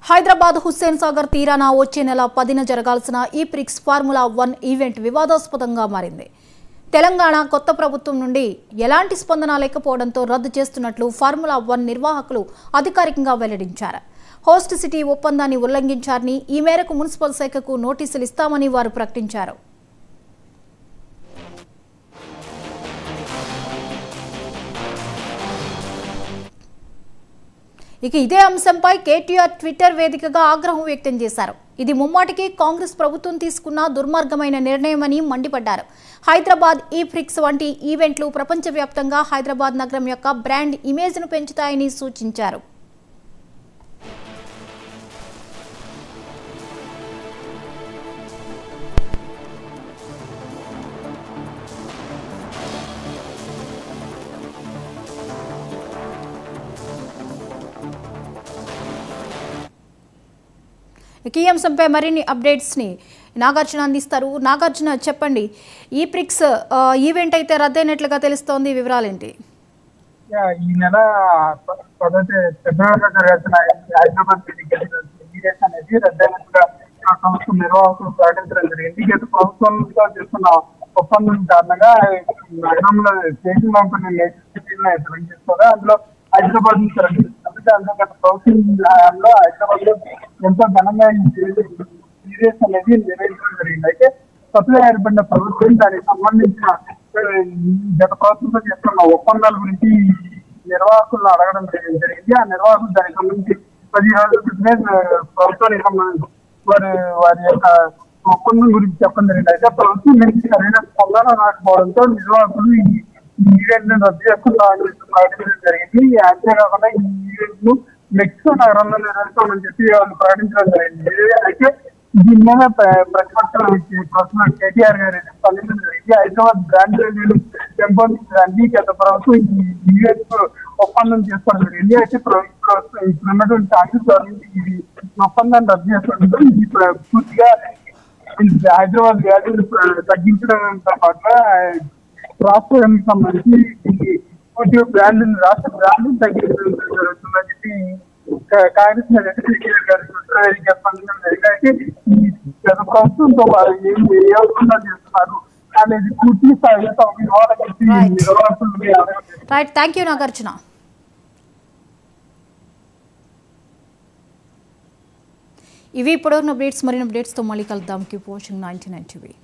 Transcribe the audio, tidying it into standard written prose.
హైదరాబాద్ హుస్సేన్ సాగర్ తీరాన వచ్చే నెల 10న జరగాల్సిన ఈ ప్రిక్స్ ఫార్ములా 1 ఈవెంట్ వివాదాస్పదంగా మారింది. తెలంగాణ కొత్త ప్రభుత్వం నుండి ఎలాంటి స్పందన లేకపోవడంతో రద్దు చేస్తున్నట్లు ఫార్ములా 1 నిర్వాహకులు అధికారికంగా వెల్లడించారు. హోస్ట్ సిటీ ఒప్పందాన్ని ఉల్లంఘించారని, ఈ మేరకు మున్సిపల్ శాఖకు నోటీసులు ఇస్తామని వారు ప్రకటించారు. ఇక ఇదే అంశంపై కేటీఆర్ ట్విట్టర్ వేదికగా ఆగ్రహం వ్యక్తం చేశారు. ఇది ముమ్మాటికి కాంగ్రెస్ ప్రభుత్వం తీసుకున్న దుర్మార్గమైన నిర్ణయమని మండిపడ్డారు. హైదరాబాద్ ఈ ప్రిక్స్ వంటి ఈవెంట్లు ప్రపంచవ్యాప్తంగా హైదరాబాద్ నగరం యొక్క బ్రాండ్ ఇమేజ్ను పెంచుతాయని సూచించారు. ఈ అంశంపై మరిన్ని అప్డేట్స్ని నాగార్జున అందిస్తారు. నాగార్జున, చెప్పండి, ఈ ప్రిక్స్ ఈవెంట్ అయితే రద్దయినట్లుగా తెలుస్తోంది, వివరాలేంటి? ఈ నెల ఫిబ్రవరిలో జరగాల్సిన హైదరాబాద్ అనేది రద్దయినట్టుగా సంస్థ నిర్వాహకులు ప్రకటించడం జరిగింది. గత ప్రభుత్వంతో చేస్తున్న ఒప్పందం కారణంగా నగరంలో స్టేషన్ పనిచేస్తుందా అందులో హైదరాబాద్ నుంచి రద్దు అందులో గత ప్రభుత్వంలో హైదరాబాద్ లో ఎంతో ఘనంగా సీరియస్ అనేది నిర్వహించడం జరిగింది. అయితే కొత్తగా ఏర్పడిన ప్రభుత్వం దానికి సంబంధించిన గత ప్రభుత్వంతో చేస్తున్న ఒప్పందాల గురించి నిర్వాహకులను అడగడం జరిగింది. ఆ నిర్వాహకులు దానికి సంబంధించి 10 రోజుల క్రితమే ప్రభుత్వానికి సంబంధించి వారి యొక్క ఒప్పందం గురించి చెప్పడం జరిగింది. అయితే ప్రభుత్వం నుంచి సరైన స్పందన రాకపోవడంతో నిర్వాహకులు ఈ ఈవెంట్ ను రద్దు చేస్తున్నామని ప్రకటించడం జరిగింది. అంతేకాకుండా ఈ ఈవెంట్ ను మెక్సికో నగరంలో నిర్వహిస్తామని చెప్పి వాళ్ళు ప్రకటించడం జరిగింది. అయితే దీని మీద ప్రతిపక్ష కేటీఆర్ గారు స్పందించడం జరిగింది. హైదరాబాద్ బ్రాండ్ వాల్యూను పెంపొందించడానికి గత ప్రభుత్వం ఈ ఈవెంట్ ఒప్పందం చేసుకోవడం జరిగింది. అయితే ఇప్పుడున్నటువంటి కాంగ్రెస్ గవర్నమెంట్ ఇది ఒప్పందాన్ని రద్దు చేసుకోవడంతో ఇది పూర్తిగా హైదరాబాద్ వాల్యూను తగ్గించడంతో పాటుగా రాష్ట్రానికి సంబంధించి పూర్తిగా రాష్ట్ర బ్రాండ్ తగ్గించడం జరుగుతుందని చెప్పి కాంగ్రెస్ కేటీఆర్ గారు స్పందించడం జరిగింది. అయితే ఈ గత ప్రభుత్వంతో ఏ ఒప్పందాలు చేస్తున్నారు అనేది పూర్తి స్థాయిలో థ్యాంక్ యూ నాగార్జున. ఇవి ఇప్పటివరకు అప్డేట్స్. మరిన్ని అప్డేట్స్తో మళ్ళీ కలుద్దాం. Keep watching 99 TV.